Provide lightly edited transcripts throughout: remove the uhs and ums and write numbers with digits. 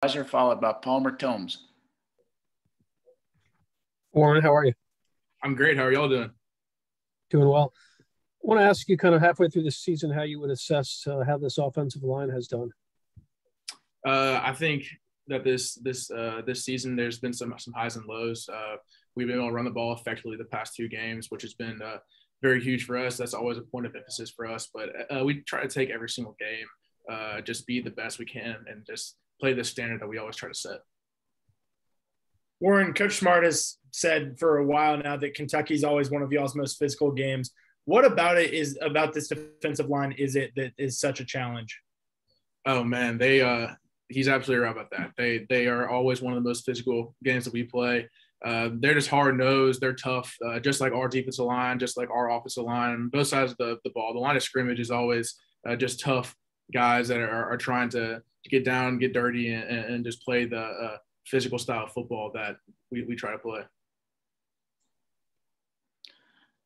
Weiser, followed by Palmer Tomes. Warren, how are you? I'm great. How are y'all doing? Doing well. I want to ask you kind of halfway through the season how you would assess how this offensive line has done. I think that this season there's been some highs and lows. We've been able to run the ball effectively the past two games, which has been very huge for us. That's always a point of emphasis for us. But we try to take every single game, just be the best we can, and just play the standard that we always try to set. Warren, Coach Smart has said for a while now that Kentucky's always one of y'all's most physical games. What about it is about this defensive line is it that is such a challenge? Oh man, he's absolutely right about that. They are always one of the most physical games that we play. They're just hard nosed. They're tough, just like our defensive line, just like our offensive line. Both sides of the ball. The line of scrimmage is always just tough guys that are trying to get down, get dirty, and just play the physical style of football that we try to play.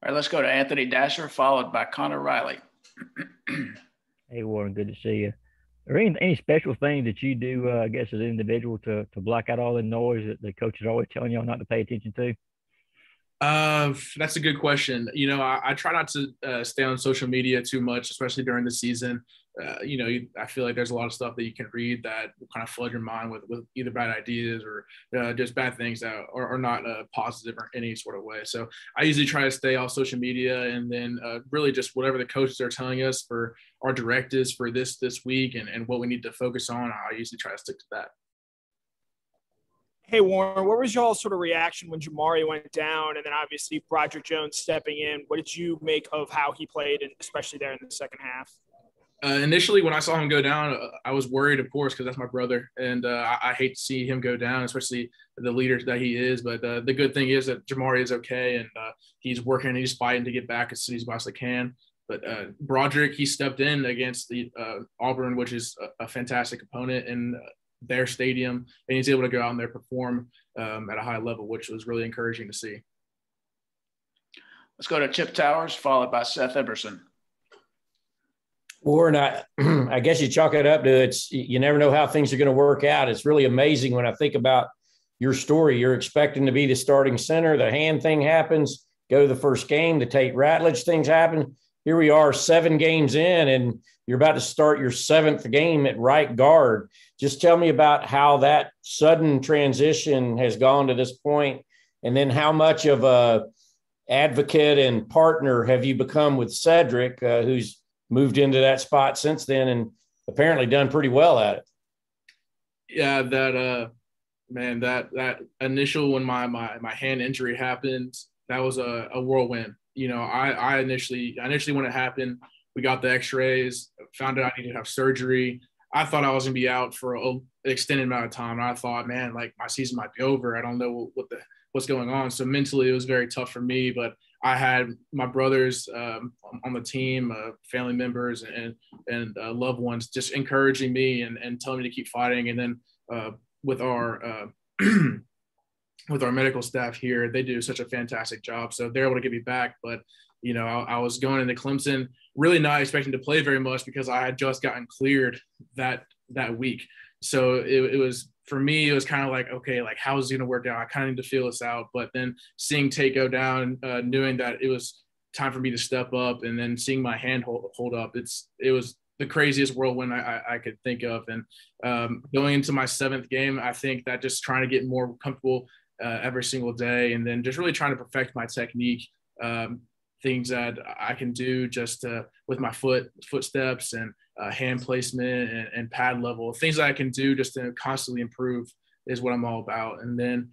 All right, let's go to Anthony Dasher, followed by Connor Riley. Hey, Warren, good to see you. Are there any special thing that you do, I guess, as an individual to block out all the noise that the coach is always telling y'all not to pay attention to? That's a good question. You know, I try not to stay on social media too much, especially during the season. I feel like there's a lot of stuff that you can read that will kind of flood your mind with either bad ideas or just bad things that are not positive or any sort of way. So I usually try to stay off social media, and then really just whatever the coaches are telling us for our directives for this week and what we need to focus on, I usually try to stick to that. Hey, Warren, what was y'all's sort of reaction when Jamari went down and then obviously Broderick Jones stepping in? What did you make of how he played, and especially there in the second half? Initially, when I saw him go down, I was worried, of course, because that's my brother. And I hate to see him go down, especially the leader that he is. But the good thing is that Jamari is okay, and he's working and he's fighting to get back as soon as he possibly can. But Broderick, he stepped in against the Auburn, which is a fantastic opponent in their stadium, and he's able to go out and there perform at a high level, which was really encouraging to see. Let's go to Chip Towers, followed by Seth Eberson. Warren, I guess you chalk it up to you never know how things are going to work out. It's really amazing when I think about your story. You're expecting to be the starting center. The hand thing happens, go to the first game. The Tate Ratledge things happen. Here we are 7 games in, and you're about to start your 7th game at right guard. Just tell me about how that sudden transition has gone to this point, and then how much of a advocate and partner have you become with Cedric, who's moved into that spot since then and apparently done pretty well at it. Yeah, that initial when my hand injury happened, that was a whirlwind. You know, I initially when it happened, we got the x-rays, found out I needed to have surgery. I thought I was gonna be out for an extended amount of time. And I thought, man, like my season might be over. I don't know what's going on. So mentally it was very tough for me, but I had my brothers on the team, family members and loved ones just encouraging me and telling me to keep fighting. And then with our with our medical staff here, they do such a fantastic job. So they're able to get me back. But, you know, I was going into Clemson really not expecting to play very much because I had just gotten cleared that week. So it was, for me, it was kind of like, okay, like how is it going to work out? I kind of need to feel this out. But then seeing Tate go down, knowing that it was time for me to step up, and then seeing my hand hold up, it was the craziest whirlwind I could think of. And going into my 7th game, I think that just trying to get more comfortable every single day, and then just really trying to perfect my technique, things that I can do just with my footsteps and hand placement and pad level, things that I can do just to constantly improve is what I'm all about. And then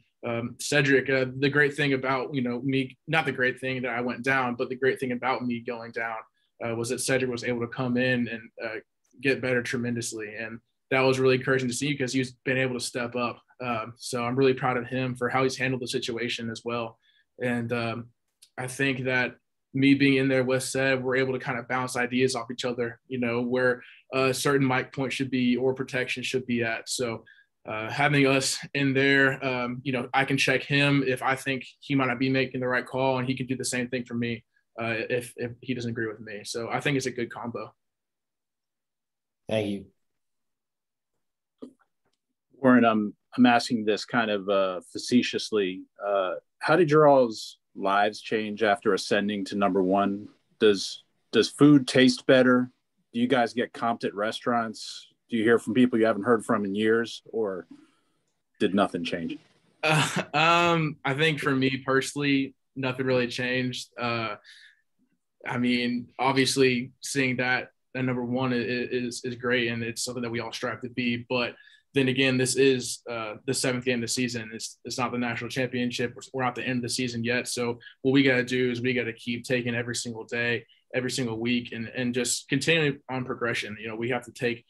Cedric, the great thing about, you know, me, not the great thing that I went down, but the great thing about me going down was that Cedric was able to come in and get better tremendously. And that was really encouraging to see because he's been able to step up. So I'm really proud of him for how he's handled the situation as well. And I think that me being in there with Seb, we're able to kind of bounce ideas off each other, you know, where a certain mic point should be or protection should be at. So having us in there, you know, I can check him if I think he might not be making the right call, and he can do the same thing for me if he doesn't agree with me. So I think it's a good combo. Thank you. Warren, I'm asking this kind of facetiously. How did your all's lives change after ascending to number one? Does food taste better? Do you guys get comped at restaurants? Do you hear from people you haven't heard from in years, or did nothing change? I think for me personally, nothing really changed. I mean, obviously, seeing that number one is great, and it's something that we all strive to be. But then again, this is the seventh game of the season. It's not the national championship. We're not the end of the season yet. So what we got to do is we got to keep taking every single day, every single week, and just continue on progression. You know, we have to take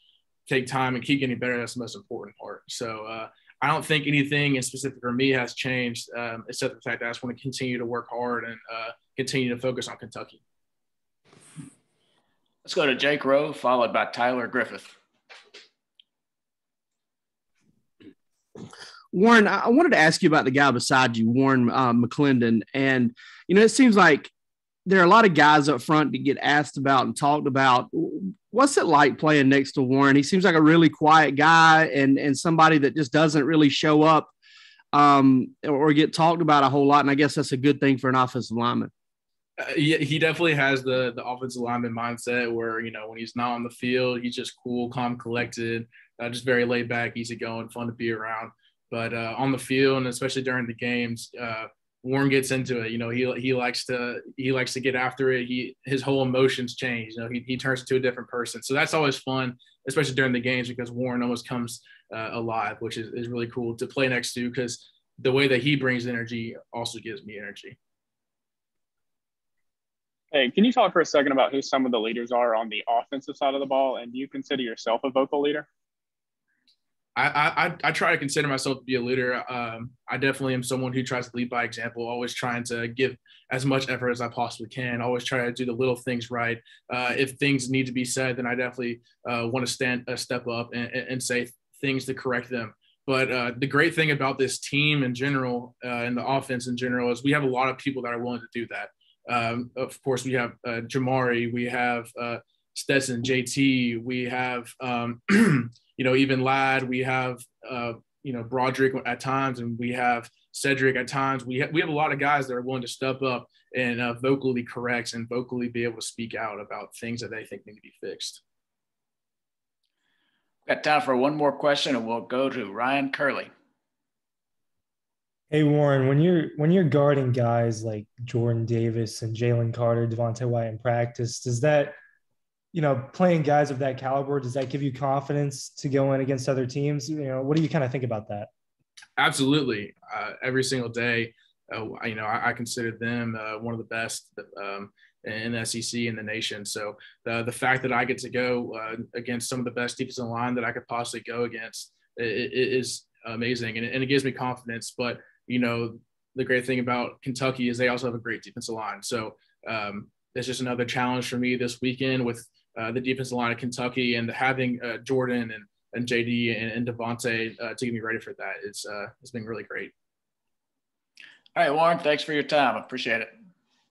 time and keep getting better. That's the most important part. So I don't think anything in specific for me has changed, except the fact that I just want to continue to work hard and continue to focus on Kentucky. Let's go to Jake Rowe, followed by Tyler Griffith. Warren, I wanted to ask you about the guy beside you, Warren McClendon. And, you know, it seems like there are a lot of guys up front that get asked about and talked about. What's it like playing next to Warren? He seems like a really quiet guy and somebody that just doesn't really show up or get talked about a whole lot. And I guess that's a good thing for an offensive lineman. He definitely has the offensive lineman mindset where, you know, when he's not on the field, he's just cool, calm, collected, just very laid back, easygoing, fun to be around. But on the field, and especially during the games, Warren gets into it. You know, he likes to get after it. His whole emotions change. You know, he turns into a different person. So that's always fun, especially during the games, because Warren almost comes alive, which is really cool to play next to, because the way that he brings energy also gives me energy. Hey, can you talk for a second about who some of the leaders are on the offensive side of the ball? And do you consider yourself a vocal leader? I try to consider myself to be a leader. I definitely am someone who tries to lead by example, always trying to give as much effort as I possibly can, always try to do the little things right. If things need to be said, then I definitely want to step up and say things to correct them. But the great thing about this team in general and the offense in general is we have a lot of people that are willing to do that. Of course, we have Jamari, we have Stetson, JT, we have, you know, even Ladd, we have, you know, Broderick at times, and we have Cedric at times. We have a lot of guys that are willing to step up and vocally correct and vocally be able to speak out about things that they think need to be fixed. Got time for one more question, and we'll go to Ryan Curley. Hey Warren, when you're guarding guys like Jordan Davis and Jalen Carter, Devontae White in practice, does that, you know, playing guys of that caliber, does that give you confidence to go in against other teams? You know, what do you kind of think about that? Absolutely. Every single day, you know, I consider them one of the best in the SEC in the nation. So the fact that I get to go against some of the best defensive line that I could possibly go against is amazing, and it gives me confidence. But you know, the great thing about Kentucky is they also have a great defensive line. So it's just another challenge for me this weekend with the defensive line of Kentucky, and having Jordan and JD and Devontae to get me ready for that. It's been really great. All right, Warren, thanks for your time. I appreciate it.